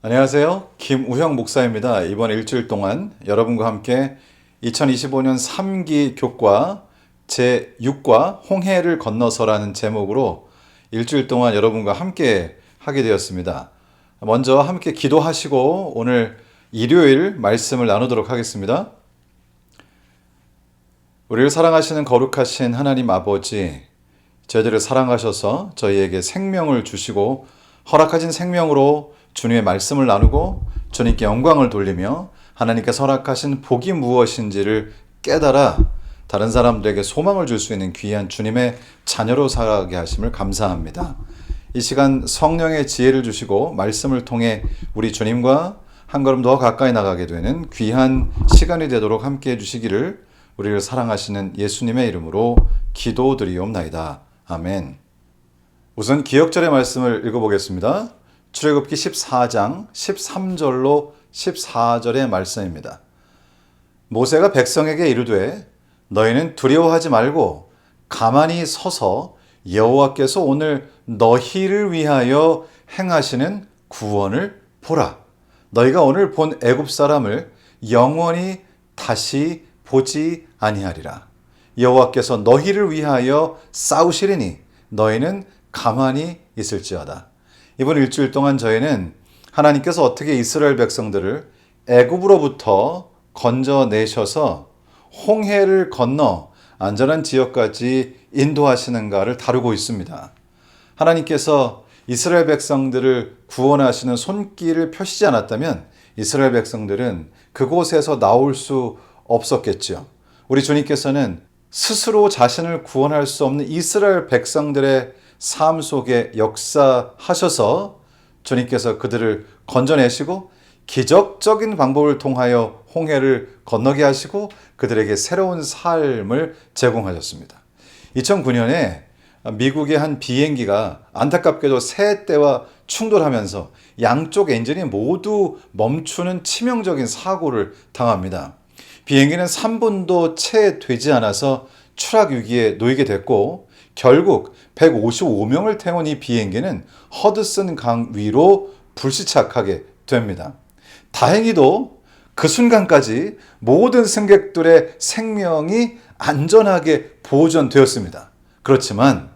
안녕하세요. 김우형 목사입니다. 이번 일주일 동안 여러분과 함께 2025년 3기 교과 제6과 홍해를 건너서라는 제목으로 일주일 동안 여러분과 함께 하게 되었습니다. 먼저 함께 기도하시고 오늘 일요일 말씀을 나누도록 하겠습니다. 우리를 사랑하시는 거룩하신 하나님 아버지, 저희들을 사랑하셔서 저희에게 생명을 주시고 허락하신 생명으로 주님의 말씀을 나누고 주님께 영광을 돌리며 하나님께서 허락하신 복이 무엇인지를 깨달아 다른 사람들에게 소망을 줄 수 있는 귀한 주님의 자녀로 살아가게 하심을 감사합니다. 이 시간 성령의 지혜를 주시고 말씀을 통해 우리 주님과 한 걸음 더 가까이 나가게 되는 귀한 시간이 되도록 함께 해주시기를 우리를 사랑하시는 예수님의 이름으로 기도드리옵나이다. 아멘. 우선 기억절의 말씀을 읽어보겠습니다. 출애굽기 14장 13절로 14절의 말씀입니다. 모세가 백성에게 이르되 너희는 두려워하지 말고 가만히 서서 여호와께서 오늘 너희를 위하여 행하시는 구원을 보라. 너희가 오늘 본 애굽 사람을 영원히 다시 보지 아니하리라. 여호와께서 너희를 위하여 싸우시리니 너희는 가만히 있을지어다. 이번 일주일 동안 저희는 하나님께서 어떻게 이스라엘 백성들을 애굽으로부터 건져내셔서 홍해를 건너 안전한 지역까지 인도하시는가를 다루고 있습니다. 하나님께서 이스라엘 백성들을 구원하시는 손길을 펴시지 않았다면 이스라엘 백성들은 그곳에서 나올 수 없었겠죠. 우리 주님께서는 스스로 자신을 구원할 수 없는 이스라엘 백성들의 삶 속에 역사하셔서 주님께서 그들을 건져내시고 기적적인 방법을 통하여 홍해를 건너게 하시고 그들에게 새로운 삶을 제공하셨습니다. 2009년에 미국의 한 비행기가 안타깝게도 새 때와 충돌하면서 양쪽 엔진이 모두 멈추는 치명적인 사고를 당합니다. 비행기는 3분도 채 되지 않아서 추락 위기에 놓이게 됐고 결국 155명을 태운 이 비행기는 허드슨 강 위로 불시착하게 됩니다. 다행히도 그 순간까지 모든 승객들의 생명이 안전하게 보존되었습니다. 그렇지만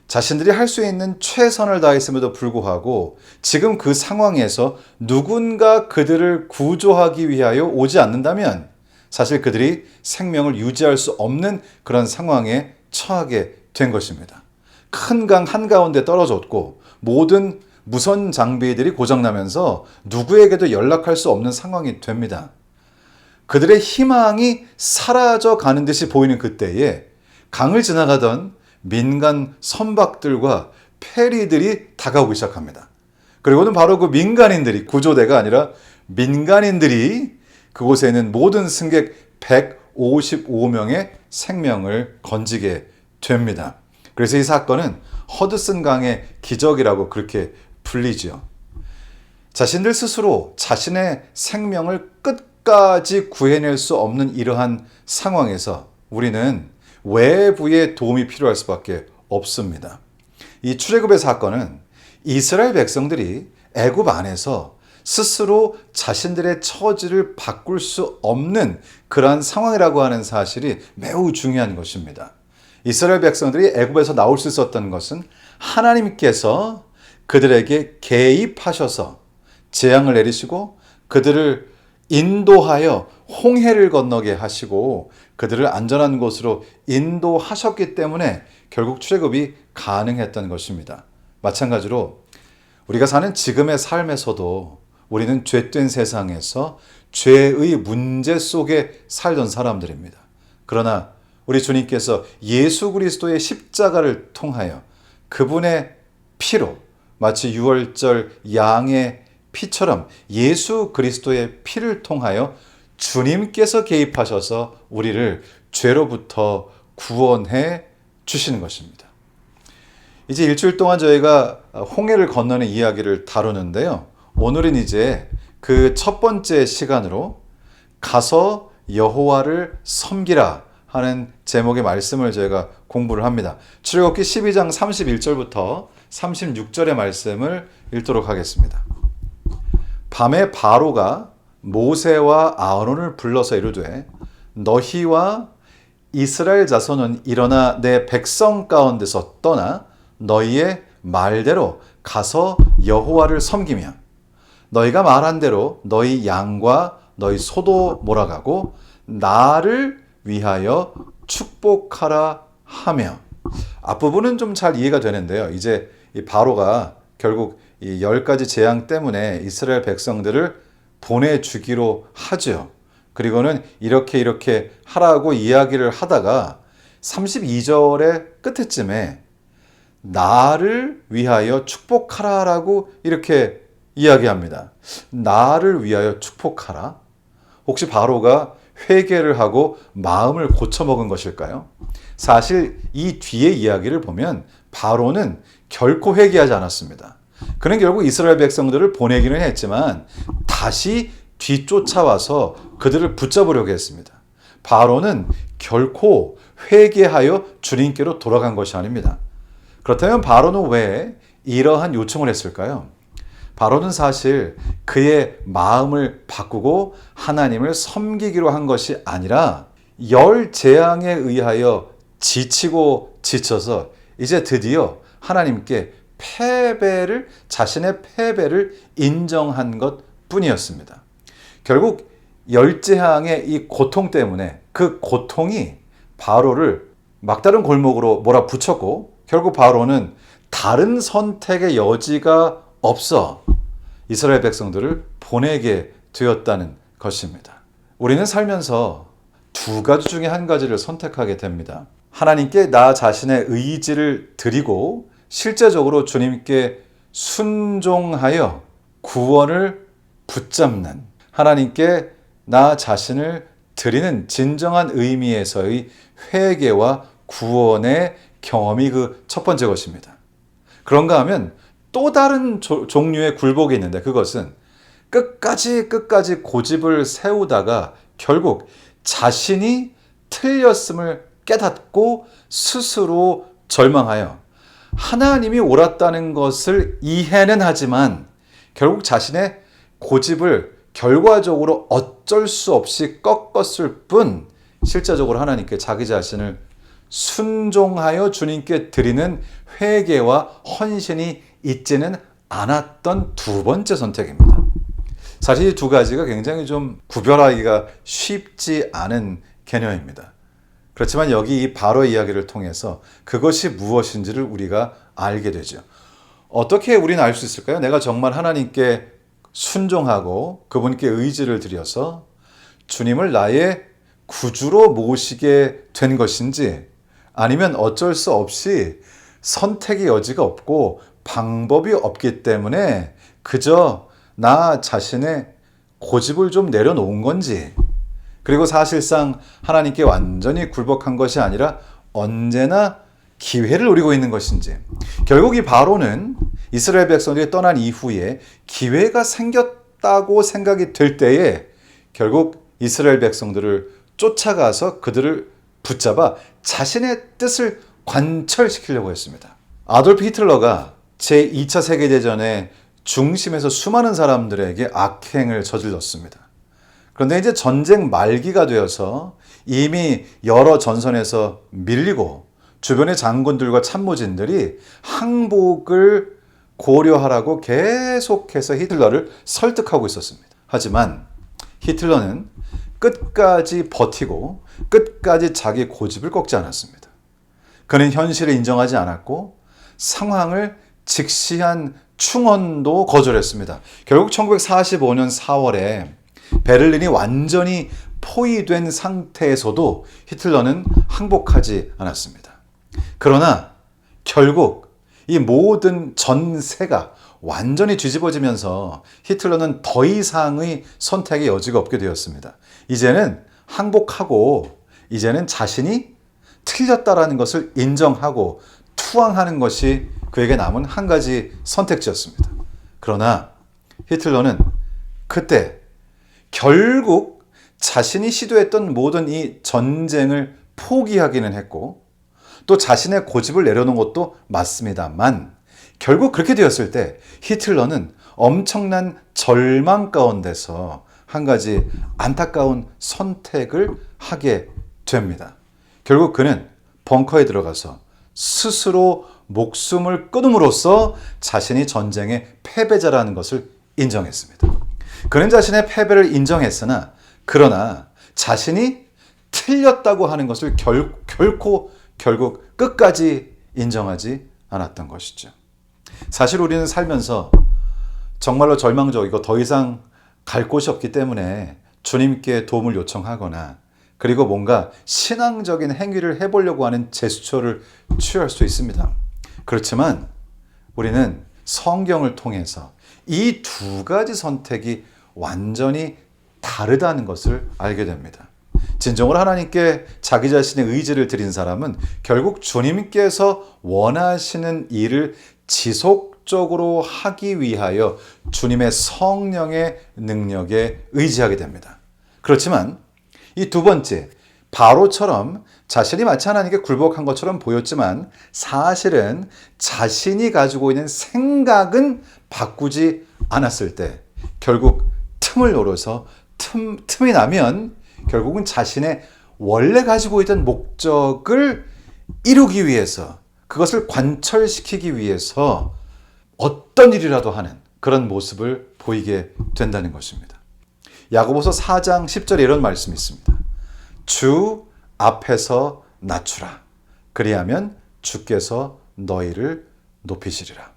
자신들이 할 수 있는 최선을 다했음에도 불구하고 지금 그 상황에서 누군가 그들을 구조하기 위하여 오지 않는다면 사실 그들이 생명을 유지할 수 없는 그런 상황에 처하게 된 것입니다. 큰 강 한가운데 떨어졌고 모든 무선 장비들이 고장나면서 누구에게도 연락할 수 없는 상황이 됩니다. 그들의 희망이 사라져 가는 듯이 보이는 그때에 강을 지나가던 민간 선박들과 페리들이 다가오기 시작합니다. 그리고는 바로 그 민간인들이, 구조대가 아니라 민간인들이 그곳에 있는 모든 승객 155명의 생명을 건지게 됩니다. 그래서 이 사건은 허드슨 강의 기적이라고 그렇게 불리죠. 자신들 스스로 자신의 생명을 끝까지 구해낼 수 없는 이러한 상황에서 우리는 외부의 도움이 필요할 수밖에 없습니다. 이 출애굽의 사건은 이스라엘 백성들이 애굽 안에서 스스로 자신들의 처지를 바꿀 수 없는 그러한 상황이라고 하는 사실이 매우 중요한 것입니다. 이스라엘 백성들이 애굽에서 나올 수 있었던 것은 하나님께서 그들에게 개입하셔서 재앙을 내리시고 그들을 인도하여 홍해를 건너게 하시고 그들을 안전한 곳으로 인도하셨기 때문에 결국 출애굽이 가능했던 것입니다. 마찬가지로 우리가 사는 지금의 삶에서도 우리는 죄된 세상에서 죄의 문제 속에 살던 사람들입니다. 그러나 우리 주님께서 예수 그리스도의 십자가를 통하여 그분의 피로 마치 유월절 양의 피처럼 예수 그리스도의 피를 통하여 주님께서 개입하셔서 우리를 죄로부터 구원해 주시는 것입니다. 이제 일주일 동안 저희가 홍해를 건너는 이야기를 다루는데요. 오늘은 이제 그 첫 번째 시간으로 가서 여호와를 섬기라 하는 제목의 말씀을 저희가 공부를 합니다. 출애굽기 12장 31절부터 36절의 말씀을 읽도록 하겠습니다. 밤에 바로가 모세와 아론을 불러서 이르되 너희와 이스라엘 자손은 일어나 내 백성 가운데서 떠나 너희의 말대로 가서 여호와를 섬기며 너희가 말한 대로 너희 양과 너희 소도 몰아가고 나를 위하여 축복하라 하며. 앞부분은 좀 잘 이해가 되는데요. 이제 이 바로가 결국 이 10가지 재앙 때문에 이스라엘 백성들을 보내주기로 하죠. 그리고는 이렇게 하라고 이야기를 하다가 32절의 끝에쯤에 나를 위하여 축복하라라고 이렇게 이야기합니다. 나를 위하여 축복하라? 혹시 바로가 회개를 하고 마음을 고쳐먹은 것일까요? 사실 이 뒤의 이야기를 보면 바로는 결코 회개하지 않았습니다. 그는 결국 이스라엘 백성들을 보내기는 했지만 다시 뒤쫓아와서 그들을 붙잡으려고 했습니다. 바로는 결코 회개하여 주님께로 돌아간 것이 아닙니다. 그렇다면 바로는 왜 이러한 요청을 했을까요? 바로는 사실 그의 마음을 바꾸고 하나님을 섬기기로 한 것이 아니라 10 재앙에 의하여 지치고 지쳐서 이제 드디어 하나님께 자신의 패배를 인정한 것 뿐이었습니다. 결국 10 재앙의 이 고통 때문에 그 고통이 바로를 막다른 골목으로 몰아붙였고 결국 바로는 다른 선택의 여지가 없어 이스라엘 백성들을 보내게 되었다는 것입니다. 우리는 살면서 2가지 중에 한 가지를 선택하게 됩니다. 하나님께 나 자신의 의지를 드리고 실제적으로 주님께 순종하여 구원을 붙잡는, 하나님께 나 자신을 드리는 진정한 의미에서의 회개와 구원의 경험이 그 첫 번째 것입니다. 그런가 하면 또 다른 종류의 굴복이 있는데 그것은 끝까지 고집을 세우다가 결국 자신이 틀렸음을 깨닫고 스스로 절망하여 하나님이 옳았다는 것을 이해는 하지만 결국 자신의 고집을 결과적으로 어쩔 수 없이 꺾었을 뿐 실제적으로 하나님께 자기 자신을 순종하여 주님께 드리는 회개와 헌신이 있지는 않았던 2번째 선택입니다. 사실 이 2가지가 굉장히 좀 구별하기가 쉽지 않은 개념입니다. 그렇지만 여기 이 바로의 이야기를 통해서 그것이 무엇인지를 우리가 알게 되죠. 어떻게 우리는 알 수 있을까요? 내가 정말 하나님께 순종하고 그분께 의지를 드려서 주님을 나의 구주로 모시게 된 것인지 아니면 어쩔 수 없이 선택의 여지가 없고 방법이 없기 때문에 그저 나 자신의 고집을 좀 내려놓은 건지, 그리고 사실상 하나님께 완전히 굴복한 것이 아니라 언제나 기회를 노리고 있는 것인지. 결국 이 바로는 이스라엘 백성들이 떠난 이후에 기회가 생겼다고 생각이 될 때에 결국 이스라엘 백성들을 쫓아가서 그들을 붙잡아 자신의 뜻을 관철시키려고 했습니다. 아돌프 히틀러가 제2차 세계대전의 중심에서 수많은 사람들에게 악행을 저질렀습니다. 그런데 이제 전쟁 말기가 되어서 이미 여러 전선에서 밀리고 주변의 장군들과 참모진들이 항복을 고려하라고 계속해서 히틀러를 설득하고 있었습니다. 하지만 히틀러는 끝까지 버티고 끝까지 자기 고집을 꺾지 않았습니다. 그는 현실을 인정하지 않았고 상황을 직시한 충원도 거절했습니다. 결국 1945년 4월에 베를린이 완전히 포위된 상태에서도 히틀러는 항복하지 않았습니다. 그러나 결국 이 모든 전세가 완전히 뒤집어지면서 히틀러는 더 이상의 선택의 여지가 없게 되었습니다. 이제는 항복하고 이제는 자신이 틀렸다라는 것을 인정하고 투항하는 것이 그에게 남은 한 가지 선택지였습니다. 그러나 히틀러는 그때 결국 자신이 시도했던 모든 이 전쟁을 포기하기는 했고 또 자신의 고집을 내려놓은 것도 맞습니다만 결국 그렇게 되었을 때 히틀러는 엄청난 절망 가운데서 한 가지 안타까운 선택을 하게 됩니다. 결국 그는 벙커에 들어가서 스스로 목숨을 끊음으로써 자신이 전쟁의 패배자라는 것을 인정했습니다. 그는 자신의 패배를 인정했으나 그러나 자신이 틀렸다고 하는 것을 결국 끝까지 인정하지 않았던 것이죠. 사실 우리는 살면서 정말로 절망적이고 더 이상 갈 곳이 없기 때문에 주님께 도움을 요청하거나 그리고 뭔가 신앙적인 행위를 해보려고 하는 제스처를 취할 수 있습니다. 그렇지만 우리는 성경을 통해서 이 두 가지 선택이 완전히 다르다는 것을 알게 됩니다. 진정으로 하나님께 자기 자신의 의지를 드린 사람은 결국 주님께서 원하시는 일을 지속적으로 하기 위하여 주님의 성령의 능력에 의지하게 됩니다. 그렇지만 이 두 번째, 바로처럼 자신이 마치 하나님께 굴복한 것처럼 보였지만 사실은 자신이 가지고 있는 생각은 바꾸지 않았을 때 결국 틈을 노려서 틈이 나면 결국은 자신의 원래 가지고 있던 목적을 이루기 위해서 그것을 관철시키기 위해서 어떤 일이라도 하는 그런 모습을 보이게 된다는 것입니다. 야고보서 4장 10절에 이런 말씀이 있습니다. 주 앞에서 낮추라. 그리하면 주께서 너희를 높이시리라.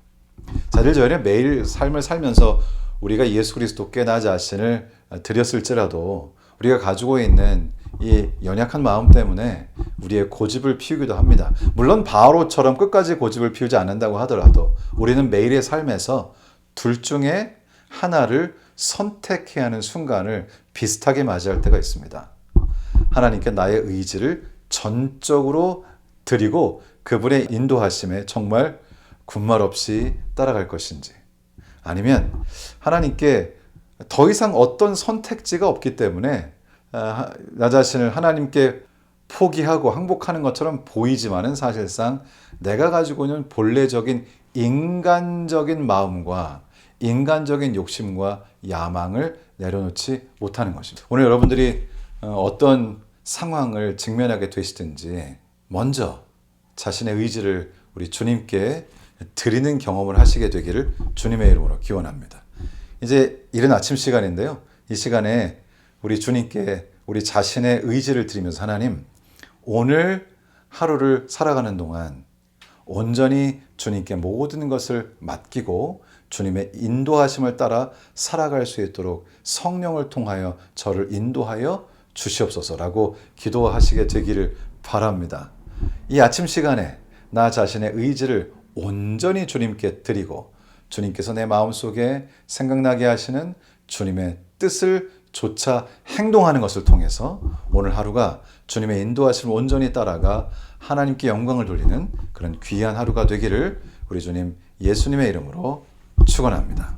사실 저희는 매일 삶을 살면서 우리가 예수 그리스도께 나 자신을 드렸을지라도 우리가 가지고 있는 이 연약한 마음 때문에 우리의 고집을 피우기도 합니다. 물론 바로처럼 끝까지 고집을 피우지 않는다고 하더라도 우리는 매일의 삶에서 둘 중에 하나를 선택해야 하는 순간을 비슷하게 맞이할 때가 있습니다. 하나님께 나의 의지를 전적으로 드리고 그분의 인도하심에 정말 군말 없이 따라갈 것인지, 아니면 하나님께 더 이상 어떤 선택지가 없기 때문에 나 자신을 하나님께 포기하고 항복하는 것처럼 보이지만은 사실상 내가 가지고 있는 본래적인 인간적인 마음과 인간적인 욕심과 야망을 내려놓지 못하는 것입니다. 오늘 여러분들이 어떤 상황을 직면하게 되시든지 먼저 자신의 의지를 우리 주님께 드리는 경험을 하시게 되기를 주님의 이름으로 기원합니다. 이제 이른 아침 시간인데요. 이 시간에 우리 주님께 우리 자신의 의지를 드리면서 하나님, 오늘 하루를 살아가는 동안 온전히 주님께 모든 것을 맡기고 주님의 인도하심을 따라 살아갈 수 있도록 성령을 통하여 저를 인도하여 주시옵소서라고 기도하시게 되기를 바랍니다. 이 아침 시간에 나 자신의 의지를 온전히 주님께 드리고 주님께서 내 마음속에 생각나게 하시는 주님의 뜻을 조차 행동하는 것을 통해서 오늘 하루가 주님의 인도하심을 온전히 따라가 하나님께 영광을 돌리는 그런 귀한 하루가 되기를 우리 주님 예수님의 이름으로 축원합니다.